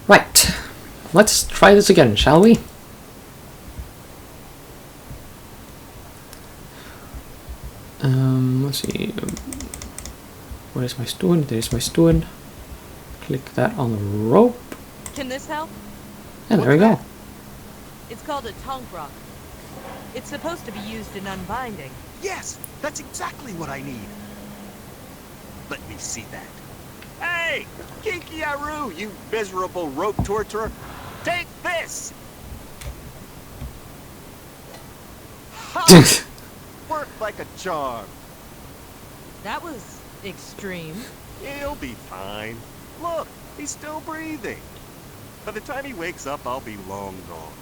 Right. Let's try this again, shall we? Let's see. Where is my stone? There's my stone. Click that on the rope. Can this help? And there we go. It's called a tonk rock. It's supposed to be used in unbinding. Yes, that's exactly what I need. Let me see that. Hey, Kinky Aru, you miserable rope torturer. Take this! Ha! Worked like a charm. That was extreme. He'll be fine. Look, he's still breathing. By the time he wakes up, I'll be long gone.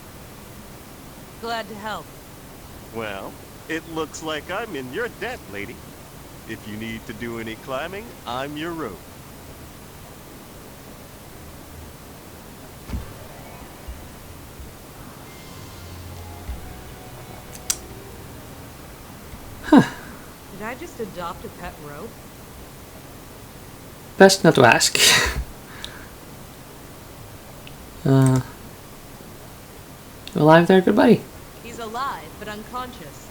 Glad to help. Well, it looks like I'm in your debt, lady. If you need to do any climbing, I'm your rope. Did I just adopt a pet rope? Best not to ask. You alive there, good buddy? He's alive, but unconscious.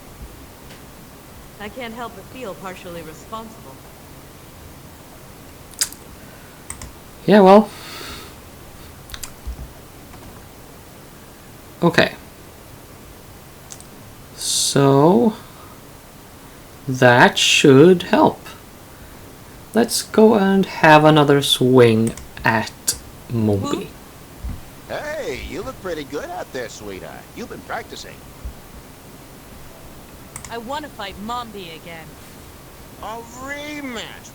I can't help but feel partially responsible. Yeah, well. Okay. So that should help. Let's go and have another swing at Mombi. Hey, you look pretty good out there, sweetheart. You've been practicing. I want to fight Mombi again. A rematch.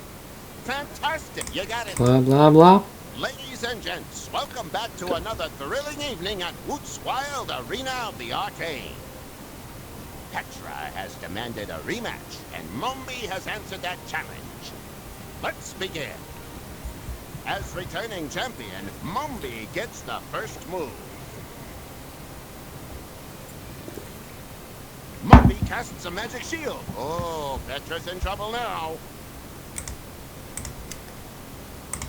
Fantastic. You got it. Blah, blah, blah. Ladies and gents, welcome back to another thrilling evening at Woot's Wild Arena of the Arcane. Petra has demanded a rematch, and Mombi has answered that challenge. Let's begin. As returning champion, Mombi gets the first move. Mombi casts a magic shield. Oh, Petra's in trouble now.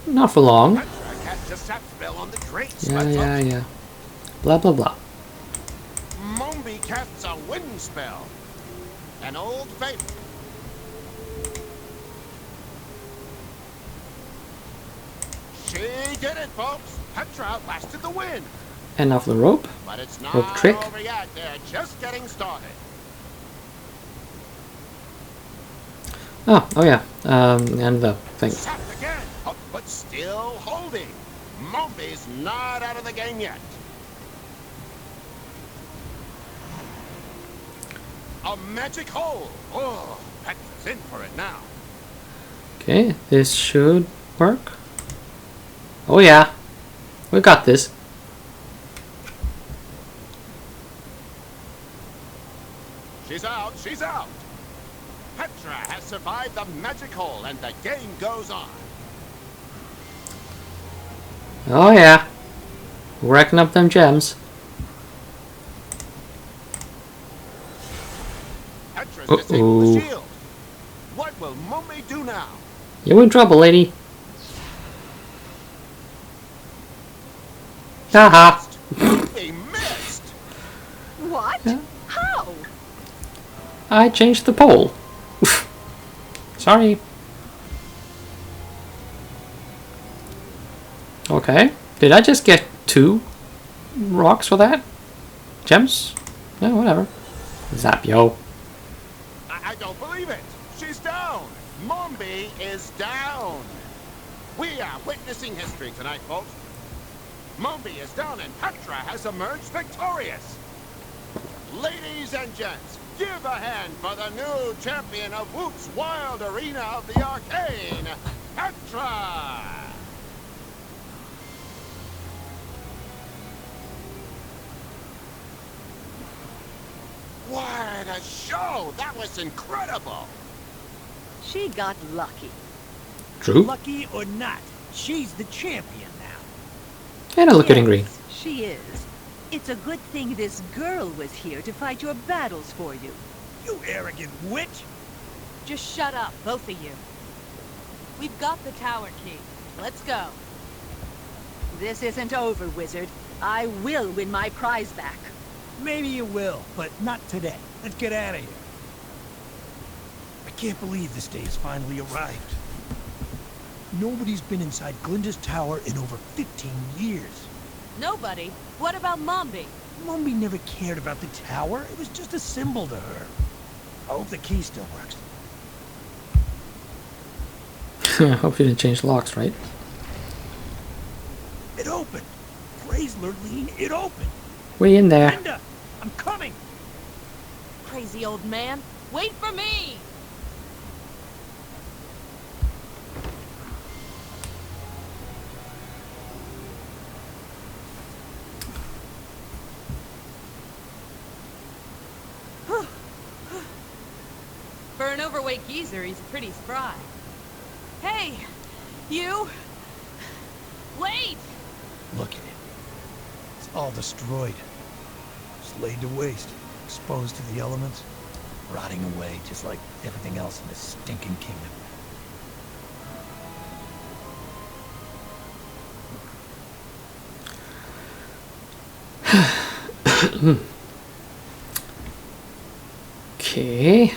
Not for long. Petra casts a sap spell on the Drake's Yeah. Blah, blah, blah. Mombi casts a wind spell. An old favorite. She did it, folks. Petra outlasted the wind. And off the rope. But it's not Rope trick. over yet. They're just getting started. Oh yeah. And the thing. Sapped again, but still holding. Mombi's not out of the game yet. A magic hole. Oh, Petra's in for it now. Okay, this should work. Oh yeah. We got this. She's out, she's out. Petra has survived the magic hole and the game goes on. Oh yeah. Racking up them gems. Petra's disabled the shield. What will Mombi do now? You in trouble, lady. Haha. Mombi missed. What? Yeah. How? I changed the pole. Sorry. Okay. Did I just get 2 rocks for that? Gems? Yeah, whatever. Zap, yo. I don't believe it. She's down. Mombi is down. We are witnessing history tonight, folks. Mombi is down and Petra has emerged victorious. Ladies and gents, give a hand for the new champion of Woot's Wild Arena of the Arcane, Petra! What a show! That was incredible! She got lucky. True. Lucky or not, she's the champion now. And I look good in green. Yes, she is. It's a good thing this girl was here to fight your battles for you. You arrogant witch! Just shut up, both of you. We've got the tower key. Let's go. This isn't over, Wizard. I will win my prize back. Maybe you will, but not today. Let's get out of here. I can't believe this day has finally arrived. Nobody's been inside Glinda's tower in over 15 years. Nobody? What about Mombi? Mombi never cared about the tower. It was just a symbol to her. I hope the key still works. I hope you didn't change locks, right? It opened. Praise Lurleen, it opened. We in there. Glinda, I'm coming. Crazy old man. Wait for me! For an overweight geezer, he's pretty spry. Hey! You! Wait! Look at it. It's all destroyed. Just laid to waste. Exposed to the elements. Rotting away just like everything else in this stinking kingdom. Okay.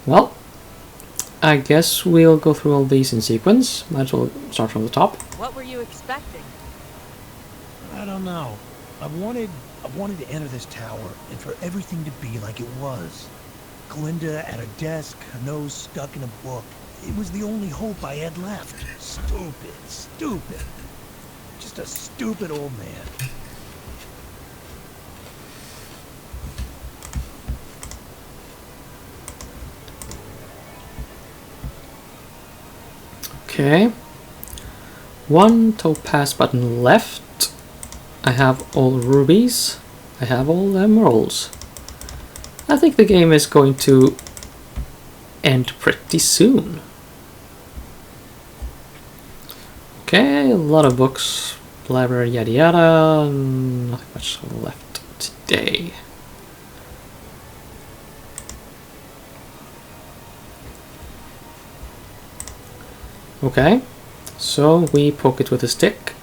Well, I guess we'll go through all these in sequence. Might as well start from the top. What were you expecting? I don't know. I wanted to enter this tower and for everything to be like it was. Glinda at a desk, her nose stuck in a book. It was the only hope I had left. Stupid. Just a stupid old man. Okay. One topaz button left. I have all rubies. I have all emeralds. I think the game is going to end pretty soon. Okay, a lot of books, library, yada yada. Nothing much left today. Okay, so we poke it with a stick.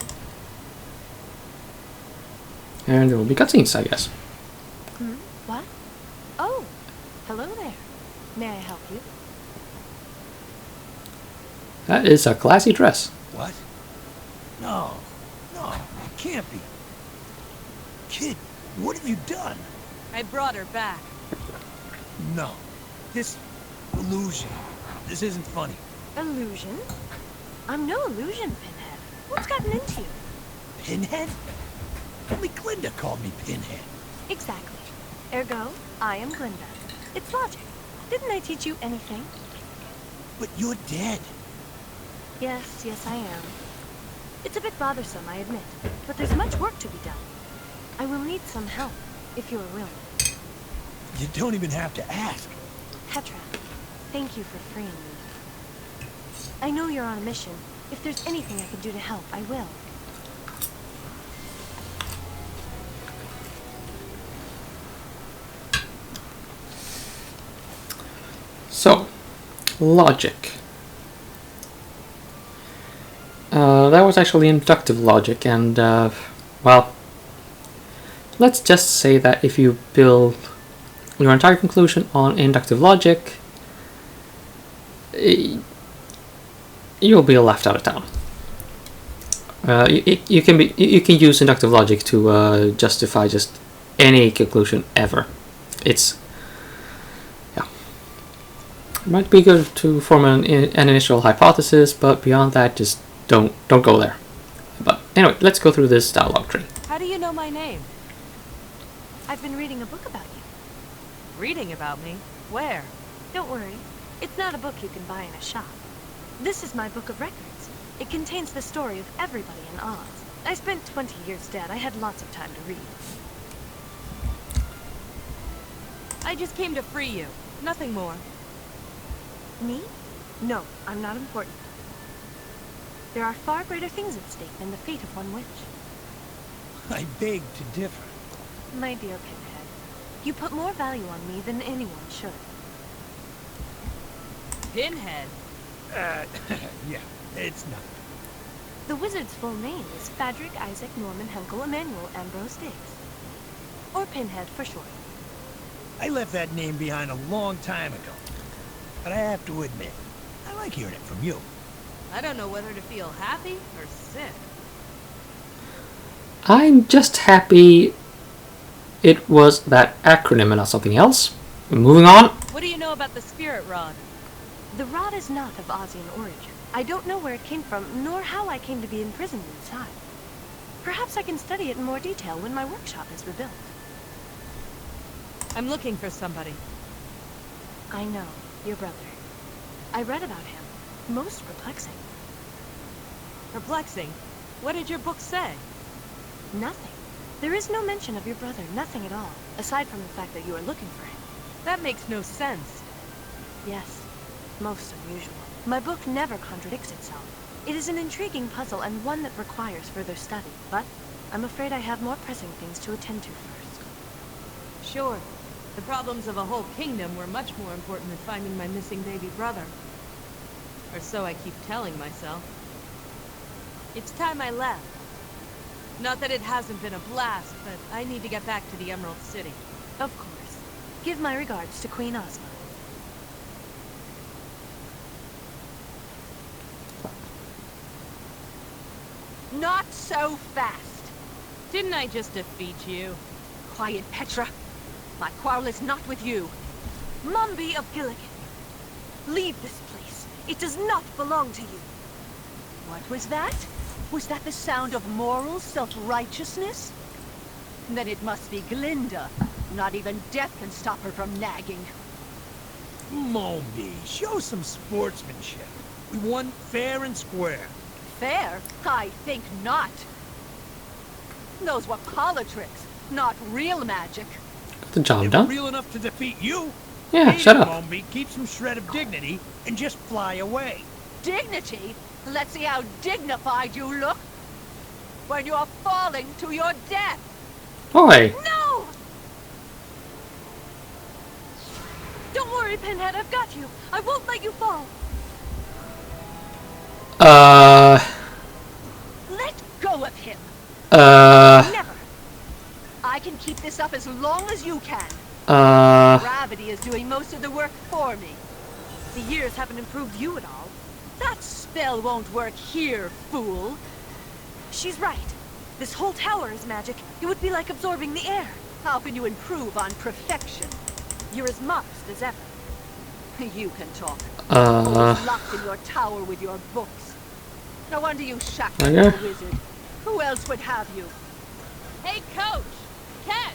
And there will be cutscenes, I guess. What? Oh, hello there. May I help you? That is a classy dress. What? No, it can't be. Kid, what have you done? I brought her back. No, this illusion. This isn't funny. Illusion? I'm no illusion, Pinhead. What's gotten into you? Pinhead? Only Glinda called me Pinhead. Exactly. Ergo, I am Glinda. It's logic. Didn't I teach you anything? But you're dead. Yes, I am. It's a bit bothersome, I admit, but there's much work to be done. I will need some help, if you are willing. You don't even have to ask. Petra, thank you for freeing me. I know you're on a mission. If there's anything I can do to help, I will. So, logic. That was actually inductive logic, and well, let's just say that if you build your entire conclusion on inductive logic, you'll be left out of town. You can use inductive logic to justify just any conclusion ever. It might be good to form an initial hypothesis, but beyond that, just don't go there. But anyway, let's go through this dialogue tree. How do you know my name? I've been reading a book about you. Reading about me? Where? Don't worry. It's not a book you can buy in a shop. This is my book of records. It contains the story of everybody in Oz. I spent 20 years dead. I had lots of time to read. I just came to free you. Nothing more. Me? No, I'm not important. There are far greater things at stake than the fate of one witch. I beg to differ. My dear Pinhead, you put more value on me than anyone should. Pinhead? Yeah, It's not. The wizard's full name is Fadric Isaac Norman Henkel Emmanuel Ambrose Diggs. Or Pinhead for short. I left that name behind a long time ago. But I have to admit, I like hearing it from you. I don't know whether to feel happy or sick. I'm just happy it was that acronym and not something else. Moving on. What do you know about the spirit rod? The rod is not of Ozian origin. I don't know where it came from, nor how I came to be imprisoned inside. Perhaps I can study it in more detail when my workshop is rebuilt. I'm looking for somebody. I know, your brother. I read about him. Most perplexing. Perplexing? What did your book say? Nothing. There is no mention of your brother, nothing at all, aside from the fact that you are looking for him. That makes no sense. Yes, most unusual. My book never contradicts itself. It is an intriguing puzzle and one that requires further study, but I'm afraid I have more pressing things to attend to first. Sure. The problems of a whole kingdom were much more important than finding my missing baby brother. Or so I keep telling myself. It's time I left. Not that it hasn't been a blast, but I need to get back to the Emerald City. Of course. Give my regards to Queen Ozma. Not so fast. Didn't I just defeat you? Quiet, Petra. My quarrel is not with you. Mombi of Gilligan. Leave this place. It does not belong to you. What was that? Was that the sound of moral self-righteousness? Then it must be Glinda. Not even death can stop her from nagging. Mombi, show some sportsmanship. We won fair and square. Fair? I think not. Those were parlor tricks, not real magic. Got the job They were done. real enough to defeat you. Yeah, Beat shut it, up. Mombi, keep some shred of dignity and just fly away. Dignity? Let's see how dignified you look when you're falling to your death. Oi! No! Don't worry, Pinhead, I've got you. I won't let you fall. Let go of him. Never. I can keep this up as long as you can. Gravity is doing most of the work for me. The years haven't improved you at all. That spell won't work here, fool. She's right. This whole tower is magic. It would be like absorbing the air. How can you improve on perfection? You're as modest as ever. You can talk. Always locked in your tower with your books. No wonder you shackled Okay. the wizard. Who else would have you? Hey, Coach! Catch!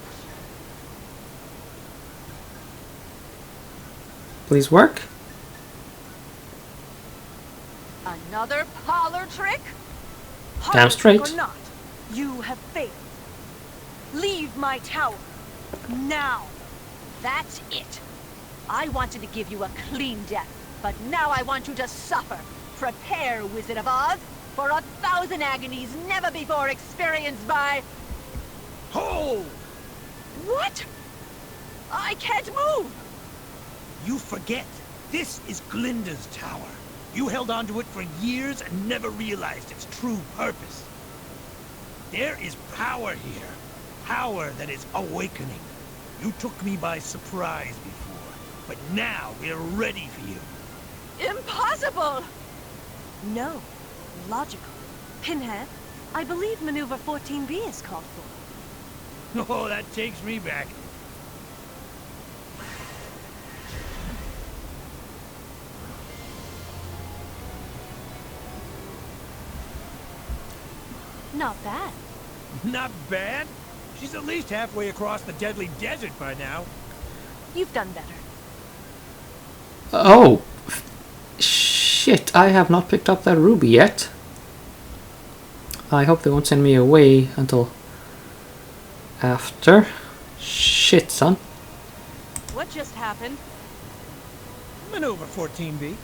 Please work. Another parlor trick? Damn straight. Or not, you have failed. Leave my tower. Now. That's it. I wanted to give you a clean death, but now I want you to suffer. Prepare, Wizard of Oz, for 1,000 agonies never before experienced by... Hold! What? I can't move! You forget. This is Glinda's tower. You held onto it for years and never realized its true purpose. There is power here. Power that is awakening. You took me by surprise before, but now we're ready for you. Impossible! No. Logical. Pinhead, I believe maneuver 14B is called for. Oh, that takes me back. Not bad. Not bad. She's at least halfway across the deadly desert by now. You've done better. Oh. Shit, I have not picked up that ruby yet. I hope they won't send me away until after. Shit, son. What just happened? Maneuver 14B.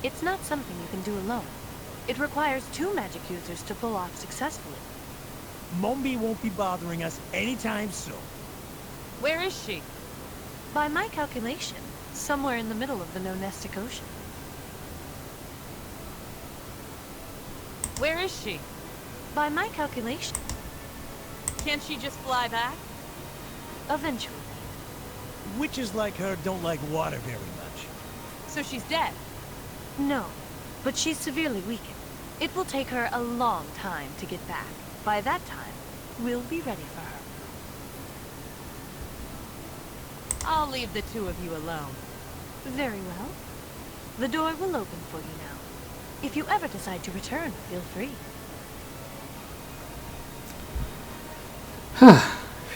It's not something you can do alone. It requires 2 magic users to pull off successfully. Mombi won't be bothering us anytime soon. Where is she? By my calculation, somewhere in the middle of the Nonestic Ocean. Where is she? By my calculation, Can't she just fly back? eventually. Witches like her don't like water very much. So she's dead. No, but she's severely weakened. It will take her a long time to get back. By that time, we'll be ready for her. I'll leave the two of you alone. Very well. The door will open for you now. If you ever decide to return, feel free.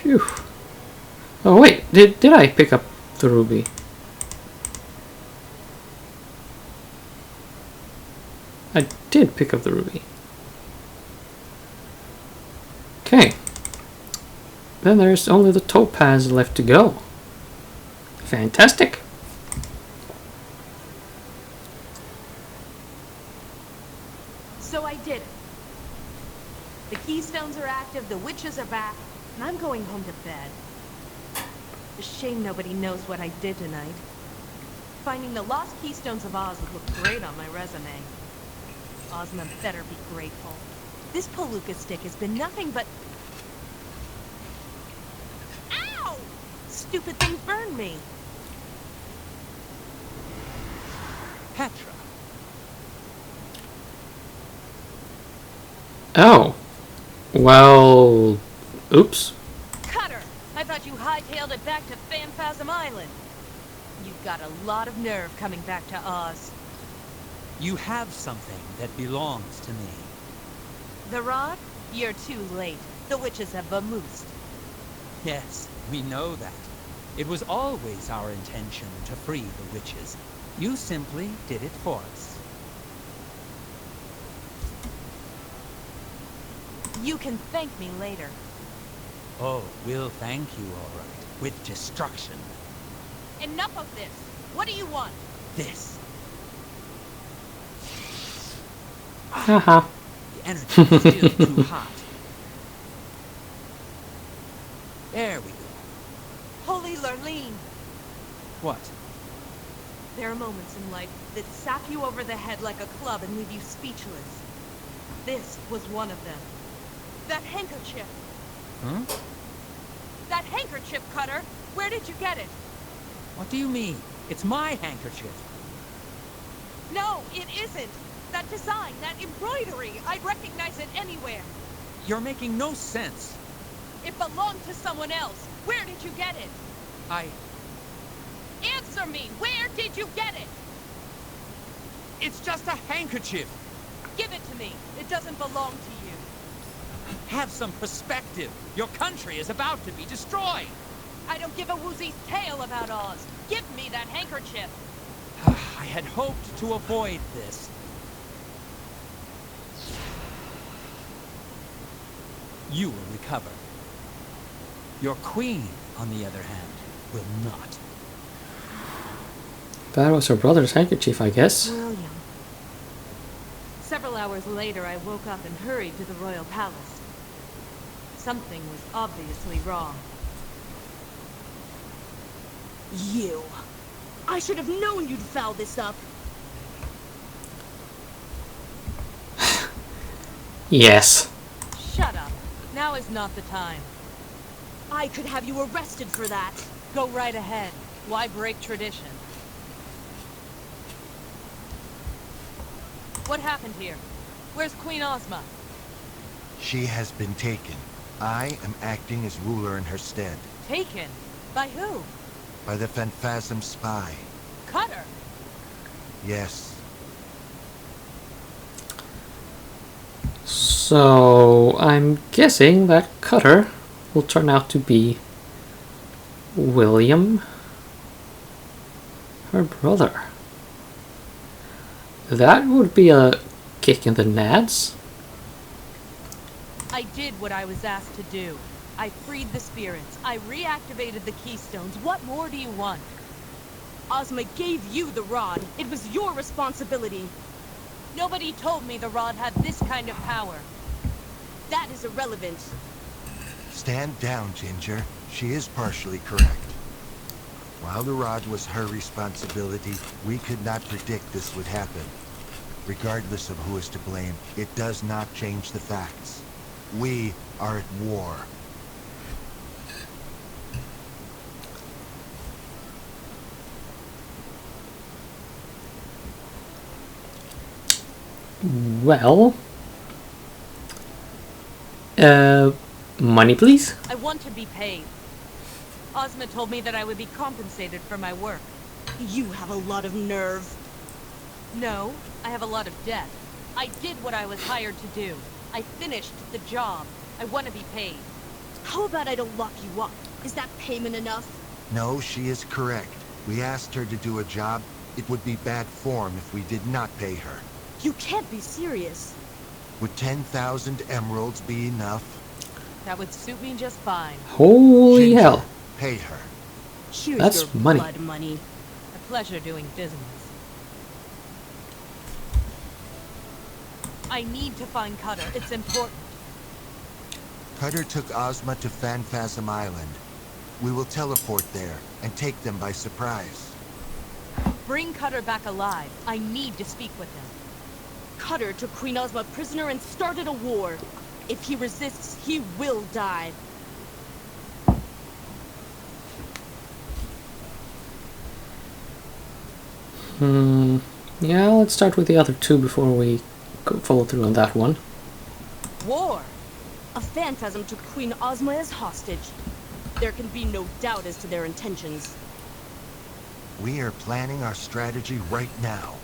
Phew. Oh wait, did I pick up the ruby? I did pick up the ruby. Okay. Then there's only the topaz left to go. Fantastic. So I did it. The keystones are active, the witches are back, and I'm going home to bed. A shame nobody knows what I did tonight. Finding the lost keystones of Oz would look great on my resume. Ozma better be grateful. This Palooka stick has been nothing but... Ow! Stupid thing burned me. Petra. Oh. Well... Oops. Cutter! I thought you hightailed it back to Phanphasm Island. You've got a lot of nerve coming back to Oz. You have something that belongs to me. The rod? You're too late. The witches have vamoosed. Yes, we know that. It was always our intention to free the witches. You simply did it for us. You can thank me later. Oh, we'll thank you, all right. With destruction. Enough of this. What do you want? This. Haha. The energy is still too hot. There we go. Holy Lurleen! What? There are moments in life that sap you over the head like a club and leave you speechless. This was one of them. That handkerchief! Huh? That handkerchief, Cutter! Where did you get it? What do you mean? It's my handkerchief. No, it isn't! That design, that embroidery, I'd recognize it anywhere. You're making no sense. It belonged to someone else. Where did you get it? Answer me! Where did you get it? It's just a handkerchief. Give it to me. It doesn't belong to you. Have some perspective. Your country is about to be destroyed. I don't give a woozy's tail about Oz. Give me that handkerchief. I had hoped to avoid this. You will recover. Your queen, on the other hand, will not. That was her brother's handkerchief, I guess. William. Several hours later, I woke up and hurried to the royal palace. Something was obviously wrong. You. I should have known you'd foul this up. Yes. Shut up. Now is not the time. I could have you arrested for that. Go right ahead. Why break tradition? What happened here? Where's Queen Ozma? She has been taken. I am acting as ruler in her stead. Taken? By who? By the Phanphasm spy. Cutter! Yes. So, I'm guessing that Cutter will turn out to be William, her brother. That would be a kick in the nads. I did what I was asked to do. I freed the spirits. I reactivated the keystones. What more do you want? Ozma gave you the rod. It was your responsibility. Nobody told me the rod had this kind of power. That is irrelevant. Stand down, Ginger. She is partially correct. While the rod was her responsibility, we could not predict this would happen. Regardless of who is to blame, it does not change the facts. We are at war. Well... money please? I want to be paid. Ozma told me that I would be compensated for my work. You have a lot of nerve. No, I have a lot of debt. I did what I was hired to do. I finished the job. I want to be paid. How about I don't lock you up? Is that payment enough? No, she is correct. We asked her to do a job. It would be bad form if we did not pay her. You can't be serious. Would 10,000 emeralds be enough? That would suit me just fine. Holy Ginger, hell. pay her. Here's That's your money. blood money. A pleasure doing business. I need to find Cutter. It's important. Cutter took Ozma to Phanphasm Island. We will teleport there and take them by surprise. Bring Cutter back alive. I need to speak with him. Cutter took Queen Ozma prisoner and started a war. If he resists, he will die. Yeah, let's start with the other two before we follow through on that one. War! A phantasm took Queen Ozma as hostage. There can be no doubt as to their intentions. We are planning our strategy right now.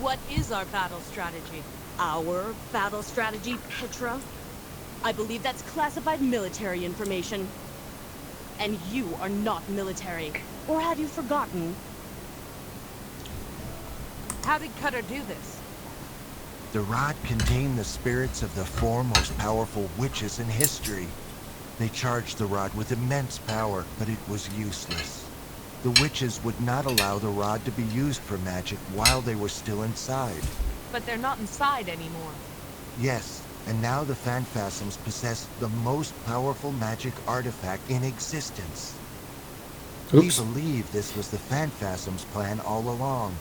What is our battle strategy? Our battle strategy, Petra? I believe that's classified military information. And you are not military. Or have you forgotten? How did Cutter do this? The rod contained the spirits of the four most powerful witches in history. They charged the rod with immense power, but it was useless. The witches would not allow the rod to be used for magic while they were still inside. But they're not inside anymore. Yes, and now the Phanphasms possess the most powerful magic artifact in existence. Oops. We believe this was the Phanphasms' plan all along.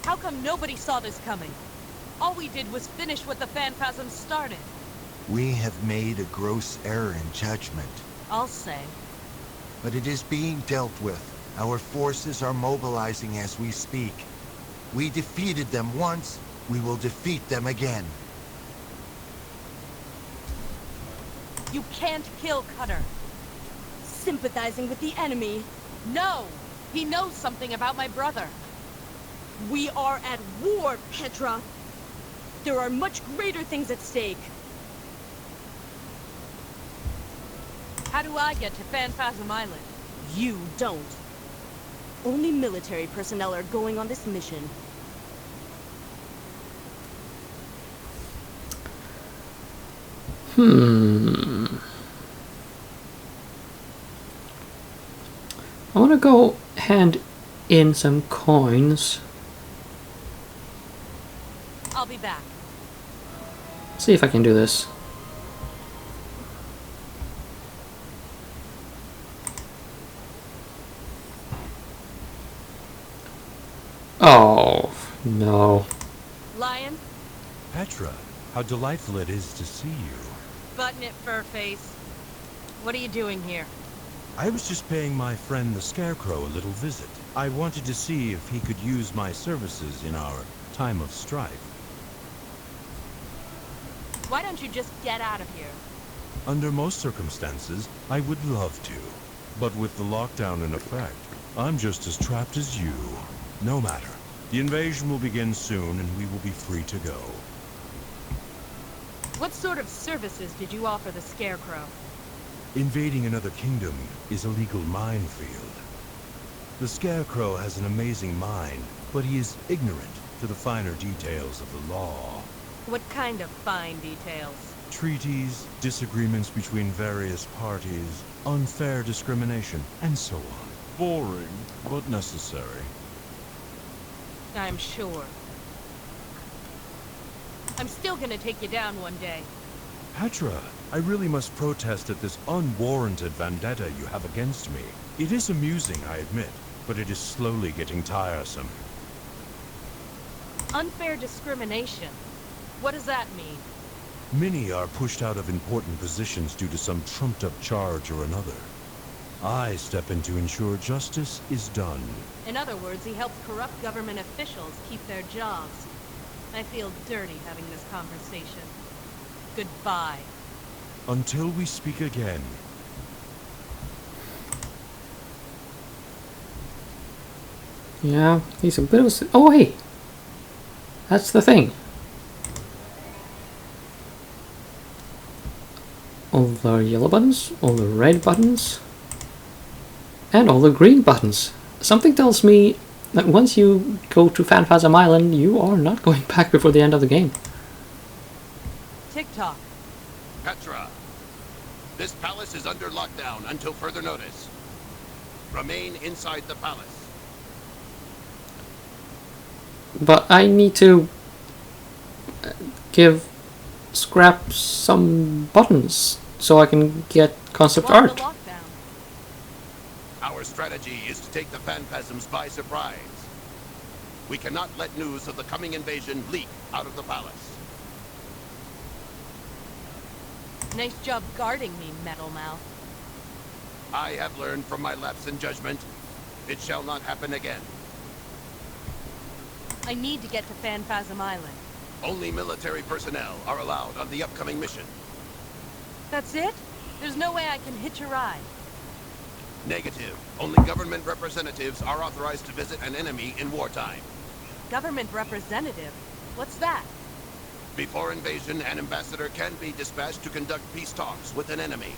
How come nobody saw this coming? All we did was finish what the Phanphasms started. We have made a gross error in judgment. I'll say. But it is being dealt with. Our forces are mobilizing as we speak. We defeated them once, we will defeat them again. You can't kill Cutter. Sympathizing with the enemy. No! He knows something about my brother. We are at war, Petra. There are much greater things at stake. How do I get to Phanphasm Island? You don't. Only military personnel are going on this mission. I want to go hand in some coins. I'll be back. See if I can do this. Oh, no. Lion? Petra, how delightful it is to see you. Button it, Furface. What are you doing here? I was just paying my friend the Scarecrow a little visit. I wanted to see if he could use my services in our time of strife. Why don't you just get out of here? Under most circumstances, I would love to. But with the lockdown in effect, I'm just as trapped as you. No matter. The invasion will begin soon, and we will be free to go. What sort of services did you offer the Scarecrow? Invading another kingdom is a legal minefield. The Scarecrow has an amazing mind, but he is ignorant to the finer details of the law. What kind of fine details? Treaties, disagreements between various parties, unfair discrimination, and so on. Boring, but necessary. I'm sure. I'm still gonna take you down one day. Petra, I really must protest at this unwarranted vendetta you have against me. It is amusing, I admit, but it is slowly getting tiresome. Unfair discrimination. What does that mean? Many are pushed out of important positions due to some trumped-up charge or another. I step in to ensure justice is done. In other words, he helps corrupt government officials keep their jobs. I feel dirty having this conversation. Goodbye. Until we speak again. Yeah, he's a bit of a... Oh, hey! That's the thing. All the yellow buttons, all the red buttons, and all the green buttons. Something tells me that once you go to Phanphasm Island, you are not going back before the end of the game. TikTok. Petra, this palace is under lockdown until further notice. Remain inside the palace. But I need to give Scrap some buttons so I can get concept Why the art. lockdown? Our strategy is to take the Phanphasms by surprise. We cannot let news of the coming invasion leak out of the palace. Nice job guarding me, Metal Mouth. I have learned from my lapse in judgment. It shall not happen again. I need to get to Phanphasm Island. Only military personnel are allowed on the upcoming mission. That's it? There's no way I can hitch a ride. Negative. Only government representatives are authorized to visit an enemy in wartime. Government representative? What's that? Before invasion, an ambassador can be dispatched to conduct peace talks with an enemy.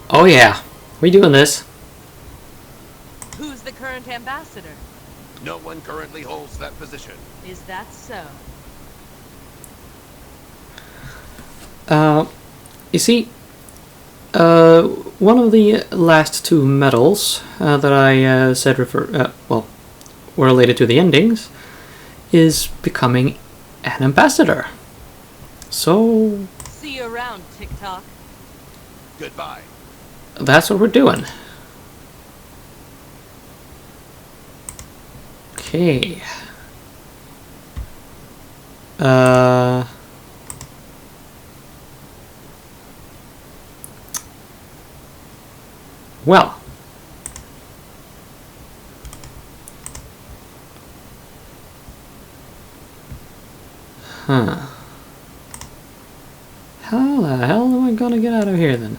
Oh yeah, we doing this. Who's the current ambassador? No one currently holds that position. Is that so? You see, one of the last two medals that I said were related to the endings is becoming an ambassador. So See you around, TikTok. Goodbye. that's what we're doing. Okay. Well. Huh. How the hell am I gonna get out of here then?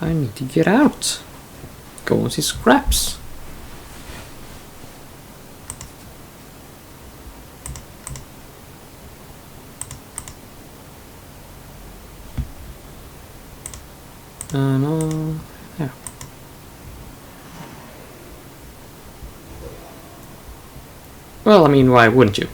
I need to get out. Go and see Scraps. No. Yeah. Well, I mean, why wouldn't you?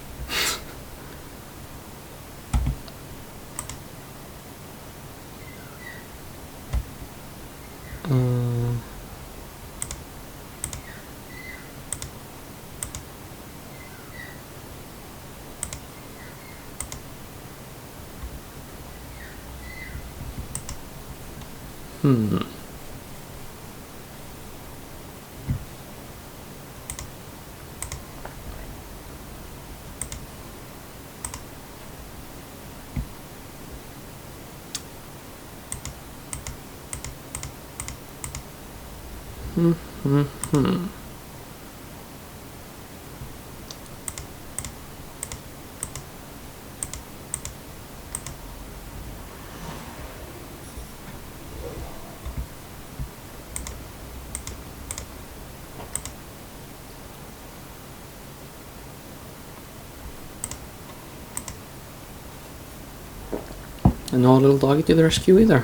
And no little doggy to the rescue either.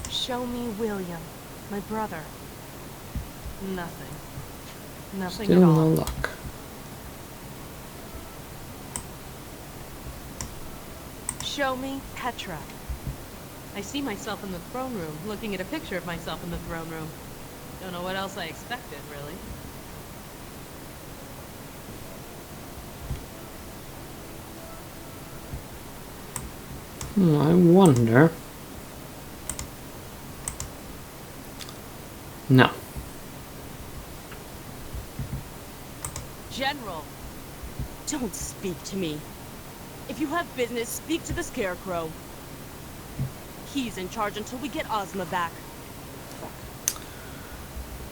Show me William, my brother. Nothing. Nothing Still at no all. luck. Show me Petra. I see myself in the throne room, looking at a picture of myself in the throne room. Don't know what else I expected, really. I wonder... No. General, don't speak to me. If you have business, speak to the Scarecrow. He's in charge until we get Ozma back.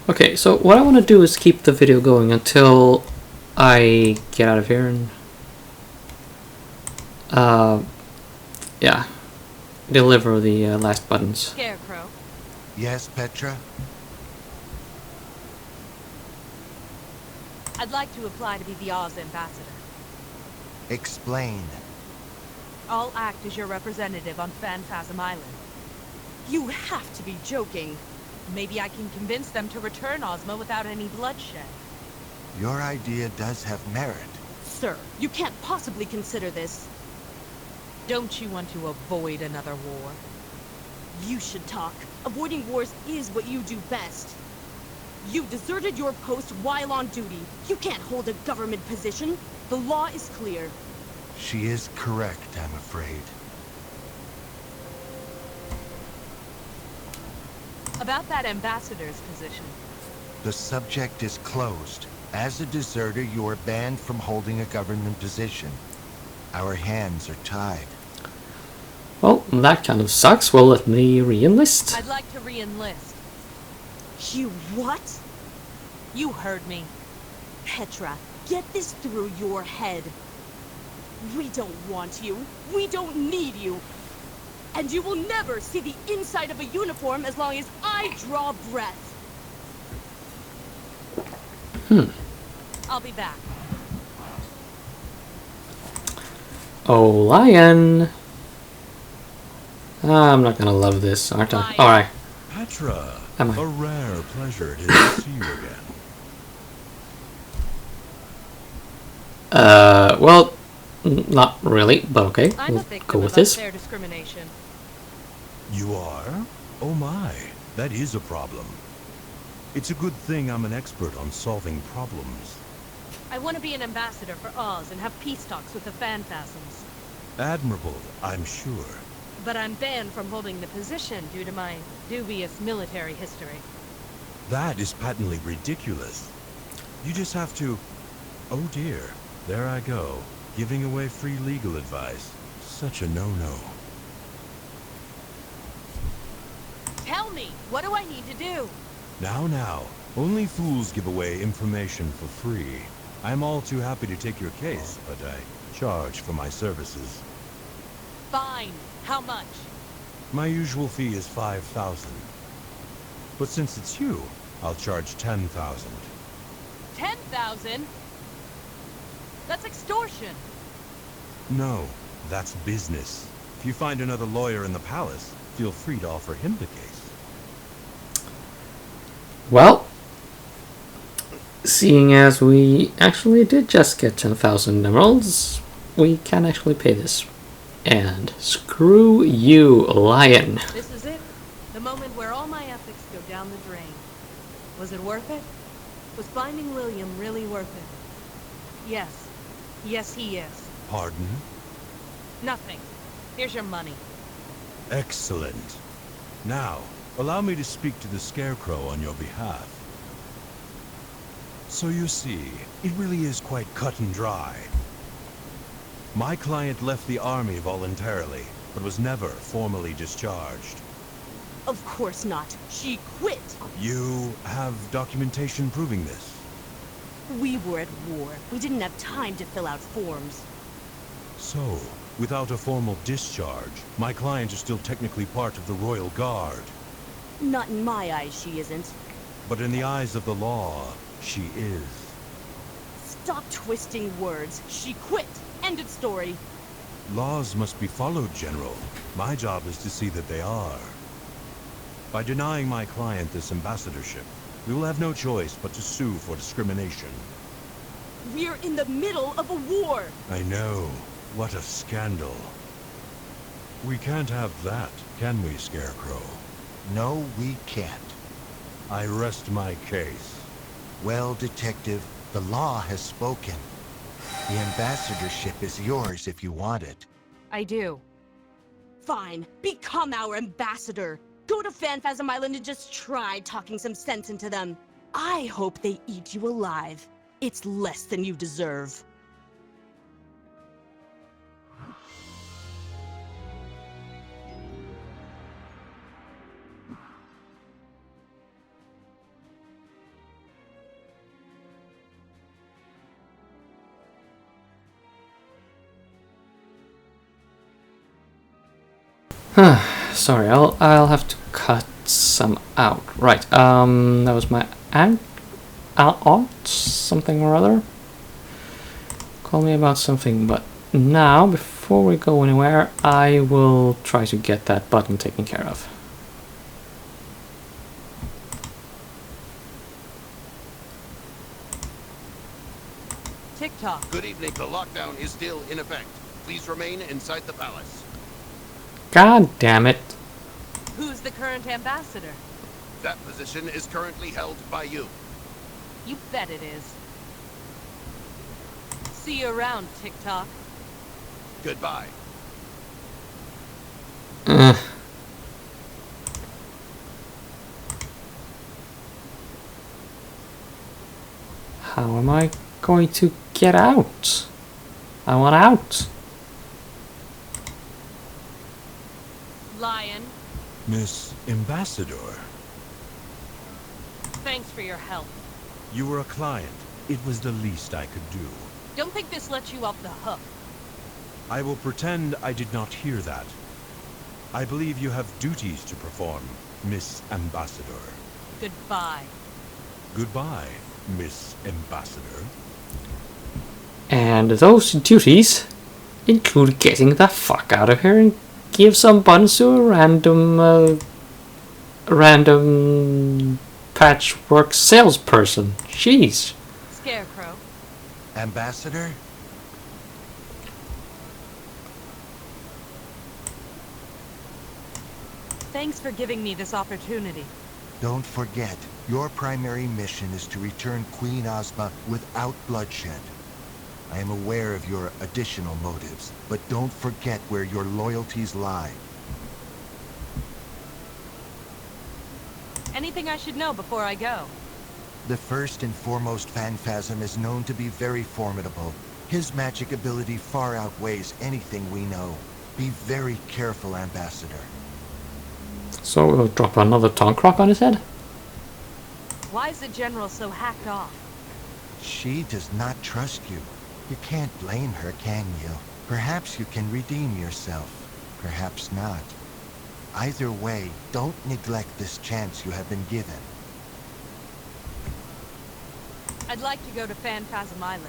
Okay, so what I want to do is keep the video going until I get out of here and... yeah. Deliver the last buttons. Scarecrow. Yes, Petra? I'd like to apply to be the Oz ambassador. Explain. I'll act as your representative on Phanphasm Island. You have to be joking. Maybe I can convince them to return Ozma without any bloodshed. Your idea does have merit. Sir, you can't possibly consider this. Don't you want to avoid another war? You should talk. Avoiding wars is what you do best. You deserted your post while on duty. You can't hold a government position. The law is clear. She is correct, I'm afraid. About that ambassador's position. The subject is closed. As a deserter, you are banned from holding a government position. Our hands are tied. Well, that kind of sucks. Well, let me re-enlist. I'd like to re-enlist. You what? You heard me. Petra, get this through your head. We don't want you. We don't need you. And you will never see the inside of a uniform as long as I draw breath. I'll be back. Oh, lion! I'm not gonna love this, aren't I? Alright. Petra, Am I? a rare pleasure it is to see you again. Well, not really, but okay. I'm a We'll victim go with of this. unfair discrimination. You are? Oh my, that is a problem. It's a good thing I'm an expert on solving problems. I want to be an ambassador for Oz and have peace talks with the Phanphasms. Admirable, I'm sure. But I'm banned from holding the position due to my dubious military history. That is patently ridiculous. You just have to... Oh dear, there I go, giving away free legal advice. Such a no-no. Tell me, what do I need to do? Now, only fools give away information for free. I'm all too happy to take your case, but I charge for my services. Fine. How much? My usual fee is 5,000. But since it's you, I'll charge 10,000. 10,000? That's extortion. No, that's business. If you find another lawyer in the palace, feel free to offer him the case. Well, seeing as we actually did just get 10,000 emeralds, we can actually pay this. And screw you, lion. This is it. The moment where all my ethics go down the drain. Was it worth it? Was finding William really worth it? Yes. Yes, he is. Pardon? Nothing. Here's your money. Excellent. Now, allow me to speak to the Scarecrow on your behalf. So you see, it really is quite cut and dry. My client left the army voluntarily, but was never formally discharged. Of course not. She quit. You have documentation proving this? We were at war. We didn't have time to fill out forms. So, without a formal discharge, my client is still technically part of the Royal Guard. Not in my eyes, she isn't. But in the eyes of the law, she is. Stop twisting words. She quit. End of story. Laws must be followed, General. My job is to see that they are. By denying my client this ambassadorship, we will have no choice but to sue for discrimination. We're in the middle of a war. I know. What a scandal. We can't have that, can we, Scarecrow? No, we can't. I rest my case. Well, Detective, the law has spoken. The ambassadorship is yours if you want it. I do. Fine, become our ambassador. Go to Phanphasm Island and just try talking some sense into them. I hope they eat you alive. It's less than you deserve. Sorry, I'll have to cut some out. Right, that was my aunt, something or other. Call me about something, but now, before we go anywhere, I will try to get that button taken care of. TikTok. Good evening. The lockdown is still in effect. Please remain inside the palace. God damn it. Who's the current ambassador? That position is currently held by you. You bet it is. See you around, TikTok. Goodbye. How am I going to get out? I want out. Lion, Miss Ambassador, thanks for your help. you were a client. It was the least I could do. Don't think this lets you off the hook. I will pretend I did not hear that. I believe you have duties to perform, Miss Ambassador. Goodbye. Goodbye, Miss Ambassador. And those duties include getting the fuck out of here and give some buns to a random patchwork salesperson. Jeez. Scarecrow. Ambassador? Thanks for giving me this opportunity. Don't forget, your primary mission is to return Queen Ozma without bloodshed. I am aware of your additional motives, but don't forget where your loyalties lie. Anything I should know before I go? The first and foremost Phanphasm is known to be very formidable. His magic ability far outweighs anything we know. Be very careful, Ambassador. So we'll drop another tongue crop on his head? Why is the general so hacked off? She does not trust you. You can't blame her, can you? Perhaps you can redeem yourself. Perhaps not. Either way, don't neglect this chance you have been given. I'd like to go to Phanphasm Island.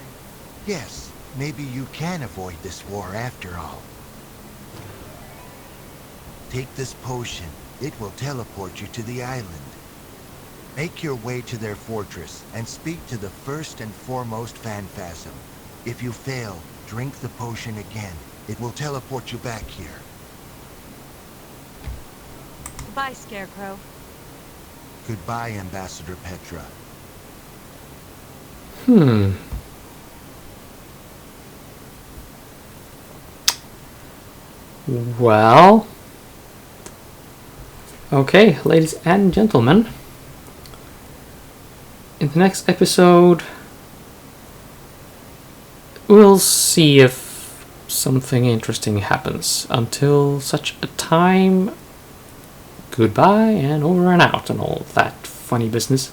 Yes, maybe you can avoid this war after all. Take this potion. It will teleport you to the island. Make your way to their fortress and speak to the first and foremost Phanphasm. If you fail, drink the potion again. It will teleport you back here. Bye, Scarecrow. Goodbye, Ambassador Petra. Well... Okay, ladies and gentlemen. In the next episode, we'll see if something interesting happens. Until such a time, goodbye and over and out and all that funny business.